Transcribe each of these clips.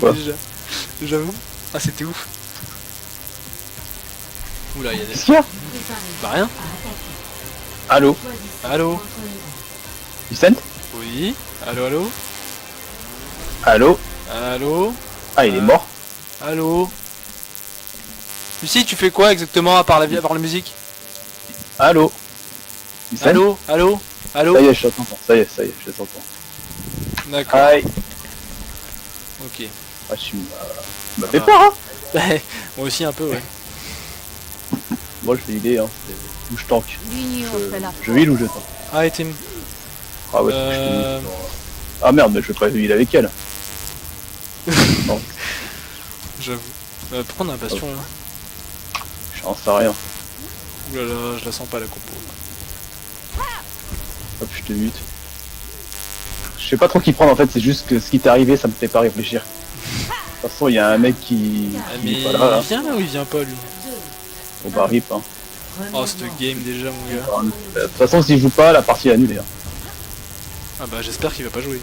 quoi. déjà. J'avoue. Ah, c'était ouf. Oula, il y a des... Qu'est-ce qu'il y a? Bah rien. Allô? Allô? Vicent? Oui. Allô, allô? Allô? Allô? Ah, il est mort? Allô? Lucie, tu fais quoi exactement à part la musique? Allô? Vicent? Allô? Allô? Allô? Ça y est, je t'entends. Ça y est, je t'entends. D'accord. Aïe. Ok. Ah, tu m'as fait peur, hein? Moi aussi un peu, ouais. Moi, je vais healer, hein. Ou je tank. L'union fait la Je heal ou je tank? Ah, et Tim. Ah ouais, ah merde, mais je vais pas heal avec elle. Non, J'avoue. Pourquoi on a un bastion là? j'en sais rien. Oulala, je la sens pas la compo. Hop, je te mute. Je sais pas trop qui prendre en fait, c'est juste que ce qui t'est arrivé, ça me fait pas réfléchir. De toute façon, il y a un mec qui Mais est pas là. il vient ou il vient pas lui? On va rip, hein. Oh, cette game déjà, mon gars. De toute façon, s'il joue pas, la partie est annulée. Hein. Ah bah j'espère qu'il va pas jouer.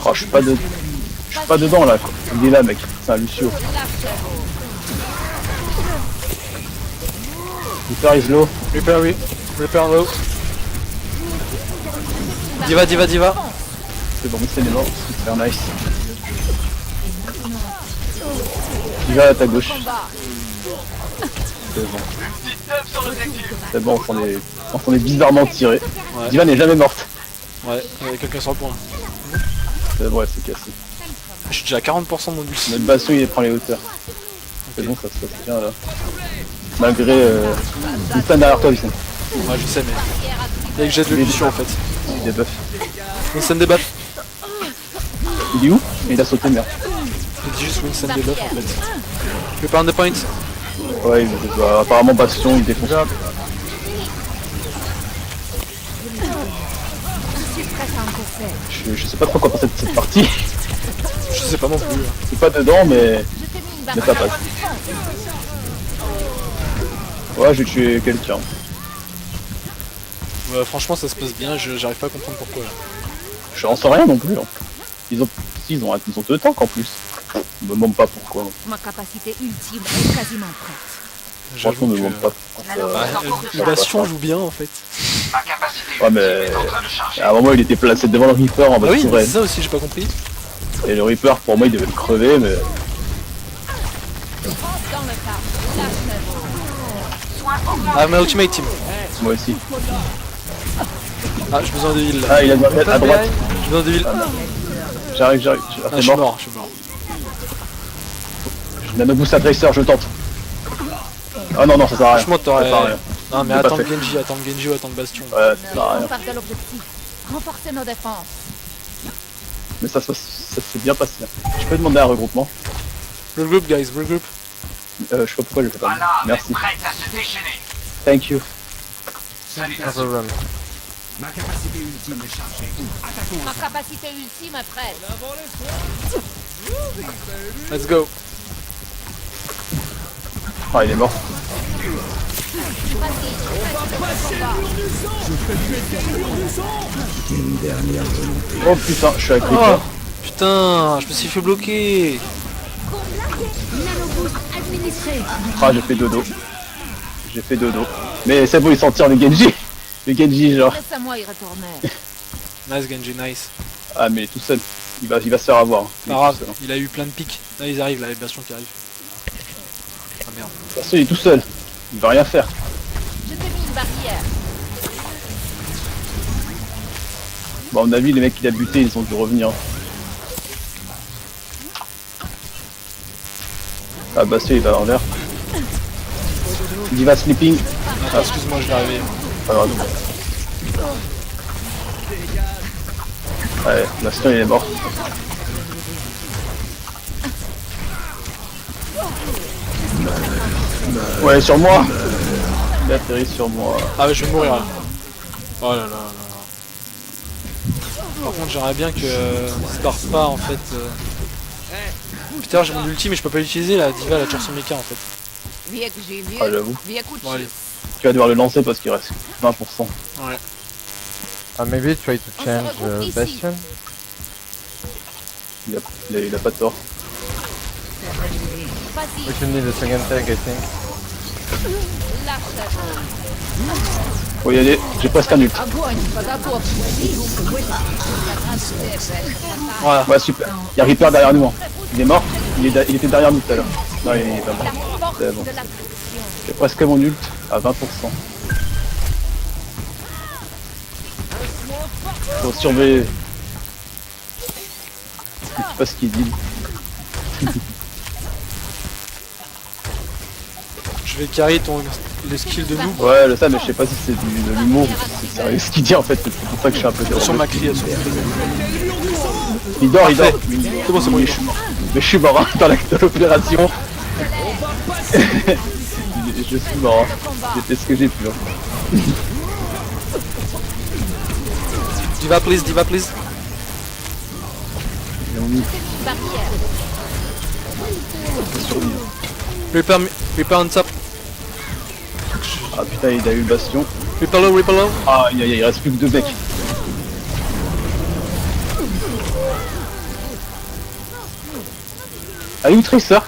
Oh, je suis pas dedans là, quoi. Il est là, mec. C'est un Lucio. Reaper is low. Reaper, oui. Reaper low. Diva. C'est bon, c'est les morts. Super nice. Il va à ta gauche. C'est bon. C'est bon, on est bizarrement tiré. Ouais. Diva n'est jamais morte. Ouais, il y a quelqu'un sur le point. C'est bon, elle s'est cassée. Je suis déjà à 40% de mon ulti. Notre bastion il prend les hauteurs. C'est bon, ça se passe bien là. Malgré une fan derrière toi, Vicent. Ouais, je sais, mais. Il y a que j'ai de l'ulti en fait. Il debuff. Winston débat. Il est où? Il a sauté, merde. Il dit juste Winston débat en fait. Reaper on the point. Ouais, apparemment bastion il défonce. Je sais pas trop quoi penser de cette partie. Je sais pas non plus. Je suis pas dedans, mais ça passe. Ouais, j'ai tué quelqu'un. Ouais, franchement, ça se passe bien, j'arrive pas à comprendre pourquoi. Là. Je n'en sais rien non plus. Hein. Ils ont deux tanks en plus. Je me demande pas pourquoi. Ma capacité ultime est quasiment prête. Franchement, je me que... demande pas pourquoi. Le Bastion joue bien en fait. Ouais, mais à un moment il était placé devant le Reaper en mode Ah oui, tourelle. c'est ça aussi, j'ai pas compris. Et le Reaper, pour moi, il devait le crever, mais... Ah, ma ultimate team. Moi aussi. Ah, j'ai besoin de heal là. Ah, il a besoin à droite. J'ai besoin de heal. J'arrive. Ah, je suis mort. Je nano boost à Tracer, je tente. Ah non, ça sert à rien. Franchement, t'aurais... Ça sert à rien. Non, mais J'ai pas attends le fait. Genji, ou attends le Bastion. Ouais, ça sert à rien. On part de l'objectif. Renforcer nos défenses. Mais ça s'est bien passé. Je peux demander un regroupement? Regroup, guys, regroup. Je sais pas pourquoi je le fais pas. Merci. Prête à se déchaîner. Thank you. Ma capacité ultime est chargée. Attaquons. Ma capacité ultime est prête. Let's go. Ah, il est mort. Oh putain, je suis avec Reaper. Oh, putain, je me suis fait bloquer. Ah, j'ai fait dodo. Mais c'est bon, il s'en tire le Genji. Le Genji, genre. Laisse-moi y retourner. Nice, Genji, nice. Ah, mais il est tout seul. Il va se faire avoir. Il est Pas grave, tout seul, hein. il a eu plein de pics. Là, ils arrivent, là, les Bastions qui arrivent. Ah merde. De toute façon, il est tout seul. Il va rien faire. Je t'ai mis une barrière. Bon, à mon avis, les mecs qu'il a buté, ils ont dû revenir. Ah, Bastien, il va en l'air. Il va sleeping. Ah, excuse-moi, je vais arriver. Pas grave. Ouais, Bastien, il est mort. Ouais, sur moi. Il a atterri sur moi. Ah ouais, je vais mourir là. Oh là là là là. Par contre, j'aimerais bien que se barre pas en fait. Putain, j'ai mon ulti mais je peux pas l'utiliser là. Diva elle a toujours son mecha en fait. Viens que j'ai Ah, j'avoue. Viens coucher. Bon, allez. Tu vas devoir le lancer parce qu'il reste 20%. Ouais. Maybe try to change Bastion. Il a pas tort. Vas-y, We should need a second tag, I think. lâche. Faut y aller, j'ai presque un ult. Огонь по готовности. Voilà. Ouais, super. Il y a Reaper derrière nous. Hein. Il est mort. Il était derrière nous tout à l'heure. Non, il est pas mort. La force C'est bon. de la J'ai presque mon ult à 20%. Faut surveiller. Je sais pas ce qu'il dit. Je vais carry le skill de nous. Ouais, le ça, mais je sais pas si c'est de l'humour ou si c'est sérieux ce qu'il dit en fait. C'est pour ça que je suis un peu Sur dérangé. ma crie, sur Il dort, il dort. Parfait. C'est bon, c'est bon, Mais il je est suis mort. Mais je suis mort hein, dans l'opération. Je suis mort. Hein. J'ai fait ce que j'ai pu. Hein. Diva please, Diva please. Ils ont mis barrière. Reaper on top. Ah putain, il a eu le bastion. Reaper low, Reaper low. Ah, il reste plus que 2 mecs. Allez où Tracer?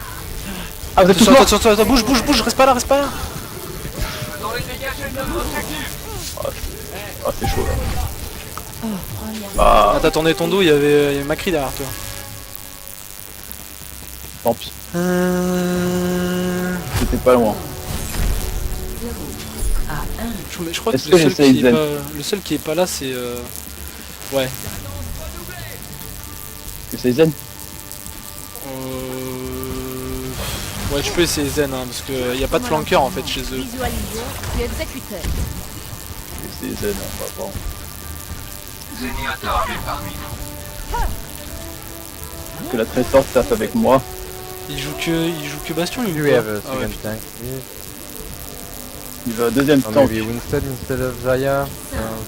Ah vous êtes tous Attention, morts. attention, bouge, reste pas là. Ah c'est chaud là. Ah, Ah, t'as tourné ton dos, il y avait Macri derrière toi. tant pis, c'était pas loin. Je crois que Est-ce que j'essaye Zen le seul qui est pas là, c'est ouais. Que c'est Zen? Ouais, tu peux essayer Zen, hein, parce que y a pas de flanqueur en fait chez eux. Visualisé, tu exécuteur. Que c'est Zen, on va voir. Zéniator est parmi nous. Que la Tracer tape avec moi. Il joue que Bastion, Do lui. we have a Ah ouais, second tank, please? Il va deuxième Or tank. maybe Winston instead of Zaya,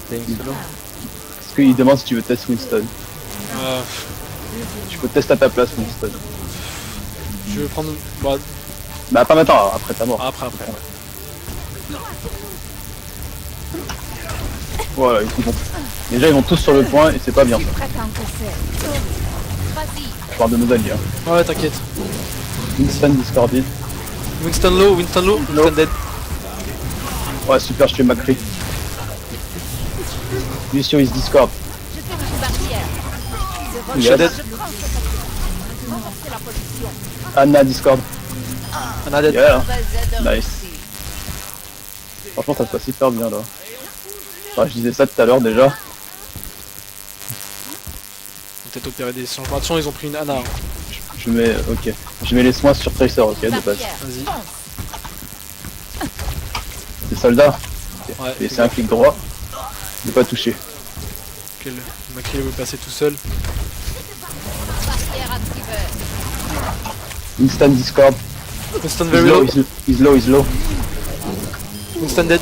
playing solo? Parce qu'il demande si tu veux test Winston. Je peux tester à ta place Winston. Je vais prendre. Bah, Bah pas maintenant, après ta mort. après. Voilà, ils vont. Déjà ils vont tous sur le point et c'est pas bien. Prête à encaisser. Vas-y, Je parle de nos alliés. Hein. Ouais, t'inquiète. Winston discorded. Winston low, Winston dead. Ouais super, je fais Macri. Lucio is discord. je fais une barrière. Je suis dead. Je prends cette action. Renforcer la position. Anna discord. On a dead. Yeah. Vas-y, Nice. Franchement ça se passe hyper bien là. Enfin, je disais ça tout à l'heure déjà. On va peut-être opérer des changements. Attention, ils ont pris une Anna. Hein. Je mets. Ok. Je mets les soins sur Tracer, ok de base. Vas-y. C'est soldat. Ouais. Et c'est un clic droit. Ne pas toucher. Quel Macri veut passer tout seul. Barrière activée. Instant discord. Winston He's very low, low. he's low. Winston dead.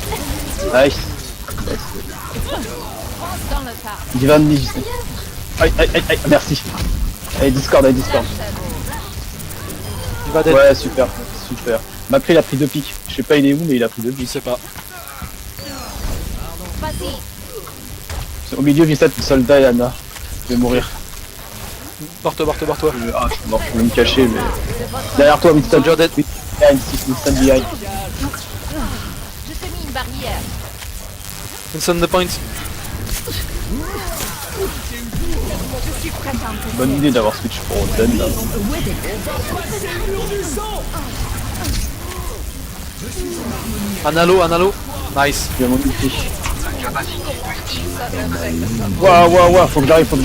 Nice. Dans le tas. Divan Nij. Aïe, merci. Allez, Discord. Il va dead. Ouais, super. Macri il a pris 2 pics. Je sais pas il est où, mais il a pris 2 Je pics. sais pas. Vas-y, Au milieu, Vicette, le soldat et Anna. Je vais mourir. Barre-toi. Ah, je suis mort, je vais me cacher, mais. Derrière toi, Winston. Soldier dead. Winston behind. je t'ai mis une barrière. Winston the point. Je suis prête à encaisser. Bonne idée d'avoir switch pour Zen là. Analo. Nice. Je vais mon ulti. Waouh, faut que j'arrive. Pense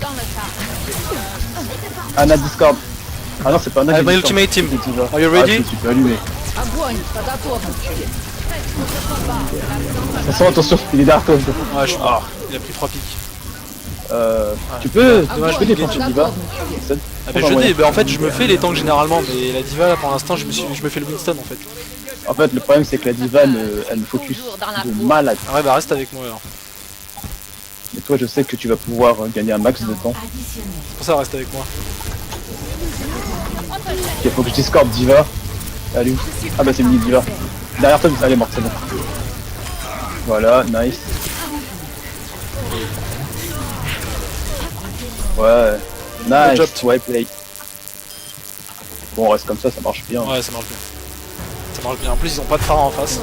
dans le tas. Anna Discord. Ah non, c'est pas Anna I qui have my Discord. ultimate team. C'est déjà. Are you Ah, ready? je me suis fait allumer. Огонь по готовности. De toute façon, attention, il est derrière toi. Ouais, Ah. il a pris 3 pics. Tu peux dommage, défendre sur Diva. Ah bah je dis, bah en fait je me fais les tanks généralement, mais la diva là pour l'instant je me fais le Winston en fait. En fait, le problème c'est que la Diva, elle me focus de malade. Ah ouais bah reste avec moi alors. Et toi, je sais que tu vas pouvoir gagner un max de temps. C'est pour ça reste avec moi. Ok, faut que je discorde Diva. Elle est où? Ah bah c'est une Diva. Derrière toi, elle est morte, c'est bon. Voilà, nice. Ouais, Good job. nice, ouais play. Bon, on reste comme ça marche bien. Ouais, ça marche bien. Ça marche bien. En plus, ils ont pas de phare en face.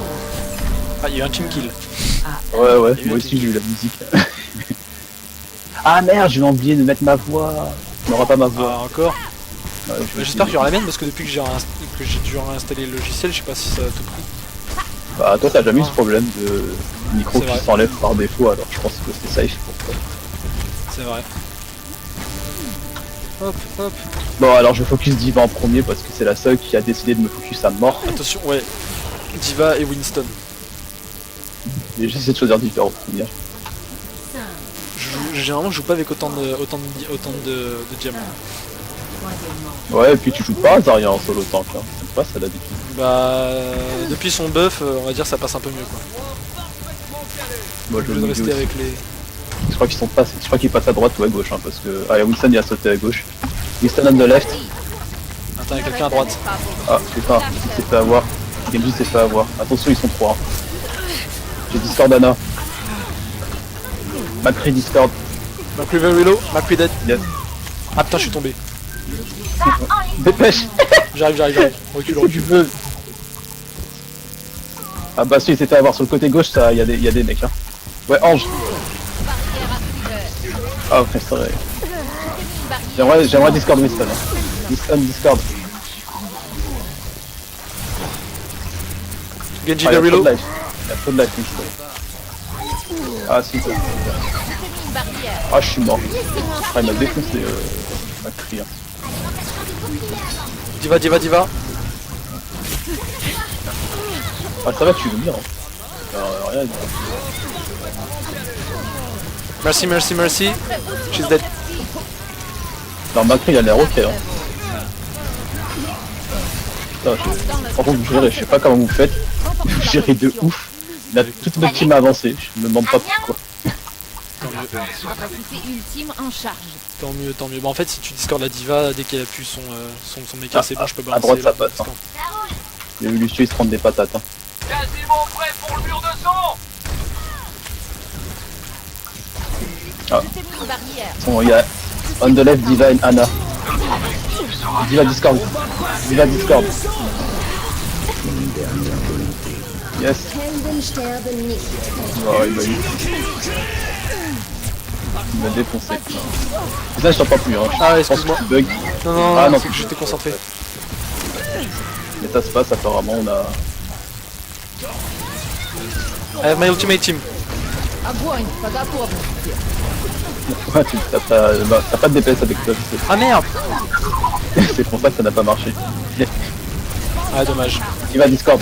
Ah, il y a eu un team kill. Ouais, ouais, Et moi puis- aussi j'ai eu la musique. Ah merde, je vais oublier de mettre ma voix. On n'aura pas ma voix. Ah, encore. Ouais, je vais J'espère qu'il y essayer. aura la mienne parce que depuis que j'ai dû réinstaller le logiciel, je sais pas si ça a tout pris. Bah toi t'as jamais eu ce problème de micro C'est vrai. qui s'enlève par défaut, alors je pense que c'est safe pour toi. C'est vrai. Hop, hop. Bon alors je focus Diva en premier parce que c'est la seule qui a décidé de me focus à mort. Attention, ouais. Diva et Winston. Et j'essaie de choisir Diva en premier. Généralement, je joue pas avec autant de diamants. Ouais, et puis tu joues pas à Zarya en solo tank, hein. C'est pas ça d'habitude. Bah, depuis son buff, on va dire ça passe un peu mieux quoi. Moi Au je lieu le de dis rester aussi. avec les. Je crois qu'ils sont pas. Je crois qu'ils passent à droite ou à gauche, hein, parce que. Ah, Winston il a sauté à gauche. Winston on the left. Attends, il y a quelqu'un à droite. Ah, putain, il s'est fait avoir. Genji s'est fait avoir. Attention, ils sont trois. Hein. J'ai Discord Anna. Macri Discord. Macri very low, Macri dead. Yes. Ah putain, je suis tombé. Dépêche. J'arrive. Recule, Tu recule. veux. Ah bah si, il s'est fait avoir sur le côté gauche, ça, y a des mecs. Hein. Ouais, Ange. Ah ouais, c'est vrai. J'aimerais Discord Winston. Hein. Winston Discord. Genji Ah, il y a very trop low. de life. Il y a trop de life Winston. Ah si, ça. Ah je suis mort. Ah il m'a défoncé Macri. Hein. Diva. Ah ça va, tu veux bien. Hein. Rien à dire. Merci. She's dead. Non, Macri il a l'air ok. Hein. Putain, par contre, vous gérez, je sais pas comment vous faites. Vous gérez de ouf. Il a toute notre team avancé. Je me demande pas pourquoi. Capacité ultime en charge. Tant mieux. Bah en fait, si tu discordes la diva, dès qu'elle appuie son méca, c'est bon, je peux à balancer. droite, ça le passe, Discord. Il y a eu Lucio, il se prend des patates. Hein. Quasiment prêt pour le mur de son. Une barrière. Bon, il y a on the left, Diva et Anna. Diva Discord. Yes. Oh, il m'a eu. Il m'a défoncé. Là, je t'en pas plus. Hein. Ah, Je pense excuse-moi. que tu bug. Non, Ah, non. c'est que j'étais concentré. Mais ça se passe apparemment. On a. I have my ultimate team. Огонь по готовности. Ouais, t'as pas de DPS avec toi. Ah merde. C'est pour ça que ça n'a pas marché. Ah, dommage. Diva Discord.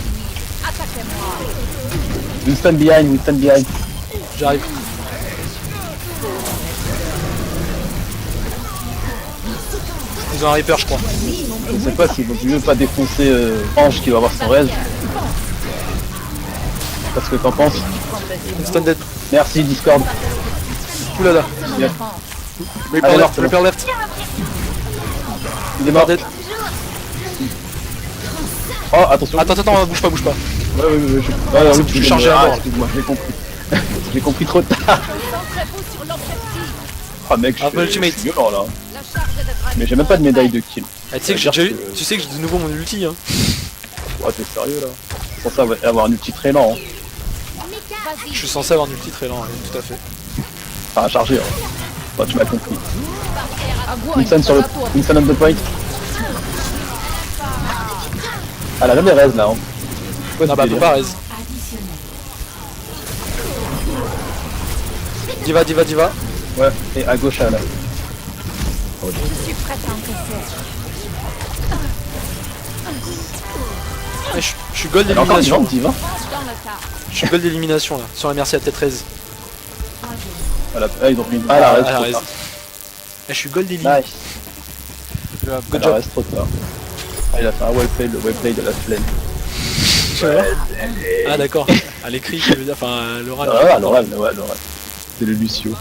Winston behind. J'arrive. Ils ont un Reaper, je crois. Je sais pas s'il vaut mieux pas défoncer Ange qui va avoir son raise. Parce que t'en penses. Winston dead. Merci Discord. Oulala. Yes. Reaper Allez, left, c'est bon. Reaper left. Il est mort. Dead. Oh attention. Attends, bouge pas. Ouais, ouais, C'est que je suis chargé à mort. Excuse-moi, j'ai compris. J'ai compris trop tard. Concentrez-vous sur l'objectif. Ah mec, je Ah, suis ultimate. violent là. La charge est d'être Mais j'ai même pas de médaille de kill. Ah, tu sais que j'ai déjà eu. Tu sais que j'ai de nouveau mon ulti, hein. Ouais, t'es sérieux là? C'est censé avoir un ulti très lent. Hein. Je suis censé avoir un ulti très lent, oui, tout à fait. Enfin, chargé. Hein. Enfin, tu m'as compris. огонь Winston по sur le. готовности. Winston on the point. Ah, elle a jamais raise là. Hein. Quoi, Non, ce bah, délire faut pas raise. Diva. Ouais, et à gauche là. Je suis prête à encaisser. Ah, je suis gold Elle est encore d'élimination. vivante, Diva. Dans le tas. Je suis gold d'élimination là, sur la merci à tête 13. Ah, ils ont pris une. Ah, la raise, la trop raise. tard. Ah, je suis gold d'élimination. Nice. Good La job. raise trop tard. Ah, il a fait un wellplay, le wellplay de la flemme. Ah d'accord. À l'écrit, je veux dire, enfin l'oral. Ah, l'oral. C'est le Lucio.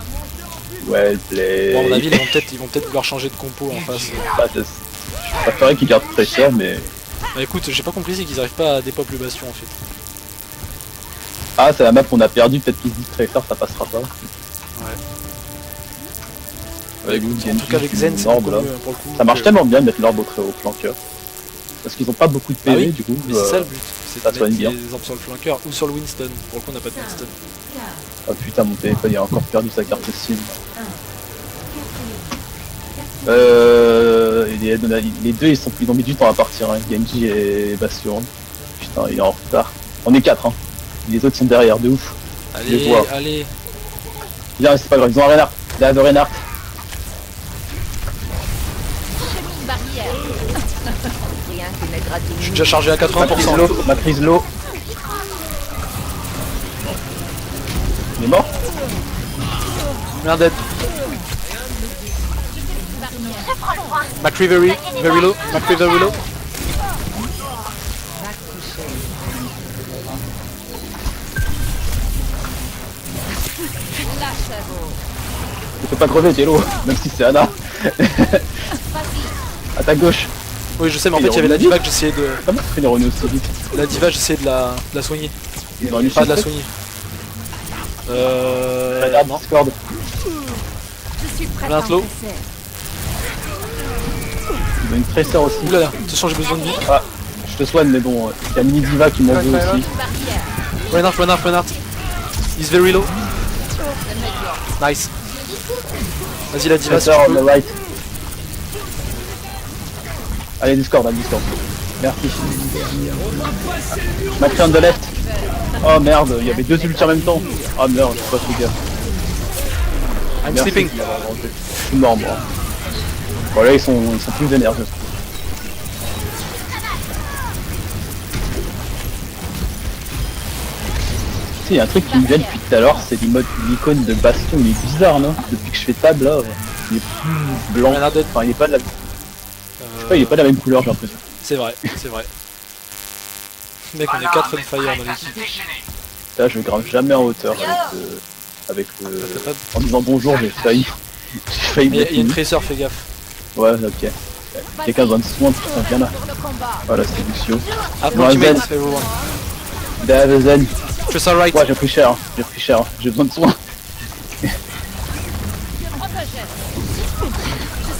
Wellplay. Bon, à mon avis, ils vont peut-être vouloir changer de compo en face. Ah, préférais qu'ils gardent Tracer, mais... Bah écoute, j'ai pas compris, c'est qu'ils arrivent pas à dépop le bastion en fait. Ah, c'est la map qu'on a perdu, peut-être qu'ils se disent Tracer, ça passera pas. Ouais. Avec En Genji, tout cas avec Zen, c'est Nord, beaucoup là. mieux pour le coup. Ça marche tellement bien de mettre l'orbe au flanqueur. Parce qu'ils ont pas beaucoup de Ah PV, oui, du coup. mais c'est ça le but, c'est ça de soigne mettre bien. des orbes sur le flanqueur ou sur le Winston. Pour le coup, on n'a pas de Winston. Oh putain, mon téléphone il a encore perdu sa carte SIM. Les deux ils ont mis du temps à partir, hein. Genji et Bastion. Putain, il est en retard. On est 4, hein. Les autres sont derrière, de ouf. Je les Allez, vois. allez. Viens, c'est pas grave, ils ont un Reinhardt. Ils ont Reinhardt. Barrière. Rien que mettre à Je suis déjà chargé à 80%. Matrice low. Il est mort. Un dead. McCree very low. McCree very low. Ne fais pas crever, t'es low. Même si c'est Anna. À ta gauche. Oui, je sais, mais en fait, il y avait la diva que j'essayais de. Comment tu fais les Renault aussi vite? La diva, j'essayais de la soigner. Ils ont un Pas de la Lucifer. soigner. Regarde Non. Discord. Je suis prête Là, à slow. encaisser. Ils ont une Tracer aussi. Oulala, de toute façon, j'ai besoin de vie. Ah, je te soigne, mais bon, il y a Mini Diva qui m'en veut aussi. Barrière. Reinhardt. He's very low. Nice. Vas-y, la diva, si Tracer tu on peux. the right. Allez, Discord, Discord. Merci. Macri on the left. Oh merde, il y avait deux ultis en même temps. Oh merde, j'ai pas fait gaffe. I'm Merci. sleeping. Je suis mort, moi. Bon, là, ils sont plus vénères, je trouve. Il y a un truc qui me vient depuis tout à l'heure, c'est l'icône de Bastion, il est bizarre, non? Depuis que je fais table, là, il est plus blanc. Reinhardt dead. Enfin, il est pas de la... Je sais pas, il est pas de la même couleur, j'ai l'impression. C'est vrai. Mec, on est 4 on fire dans l'équipe. Là, je grave jamais en hauteur avec en disant bonjour, j'ai failli. J'ai failli. Il y a une tracer, fais gaffe. Ouais, ok. Quelqu'un a besoin de soin, putain, viens là. Voilà, c'est Lucio. Approximate, Zen. everyone. Dave Zen. Tracer right. Ouais, j'ai pris cher, j'ai besoin de soin.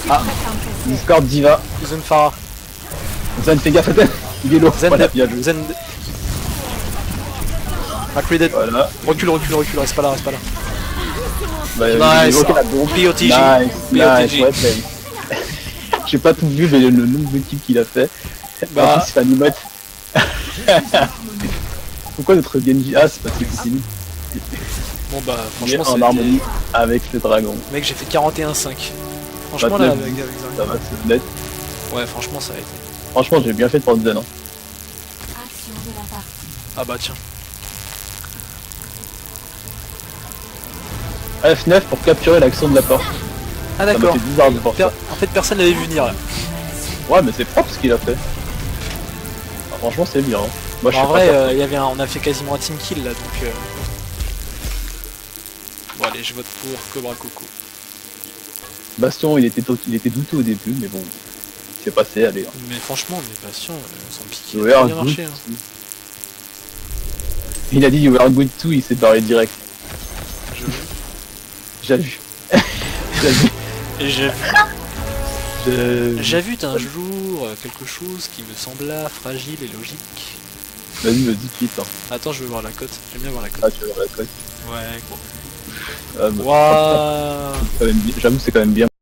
Ah, Discord Diva. Zen Farah. Zen, fais gaffe à toi. Il est lourd. Zen Voilà, dead. bien joué. Zen. McCree dead. Voilà. Recule, reste pas là. Bah, Nice. j'ai évoqué la bombe. POTG. Nice, ouais, play. J'ai pas tout vu, mais le nombre de kills qu'il a fait. Bah. En plus, c'est un emote. Pourquoi notre Genji? Ah, c'est parce que c'est lui. Bon bah, Il est franchement, en c'est. harmonie avec le dragon. Mec, j'ai fait 41-5. Franchement, là, 29. avec Ça va, c'est net. Ouais, franchement, ça a été. Franchement, j'ai bien fait de prendre Zen. Hein. Ah bah, tiens. F9 pour capturer l'action de la porte. Ah, Ça m'a d'accord. fait bizarre de voir ça. En fait, personne l'avait vu venir là. Ouais, mais c'est propre ce qu'il a fait. Ah, franchement, c'est bien. Hein. Moi, je En suis vrai, pas il y avait on a fait quasiment un team kill là, donc. Bon, allez, je vote pour Cobra Coco. Bastion, il était douteux au début, mais bon, c'est passé, allez. Hein. Mais franchement, mes patients, son piqué, You il a were bien good. marché. Hein. Il a dit you were good too, il s'est barré direct. J'ai vu. J'ai vu. Et j'ai vu un jour quelque chose qui me sembla fragile et logique. Vas-y, vite. Hein. Attends, je veux voir la cote. J'aime bien voir la cote. Ah, tu vas voir la cote. Ouais, gros. Ah, bah, Waouh. J'avoue, c'est quand même bien.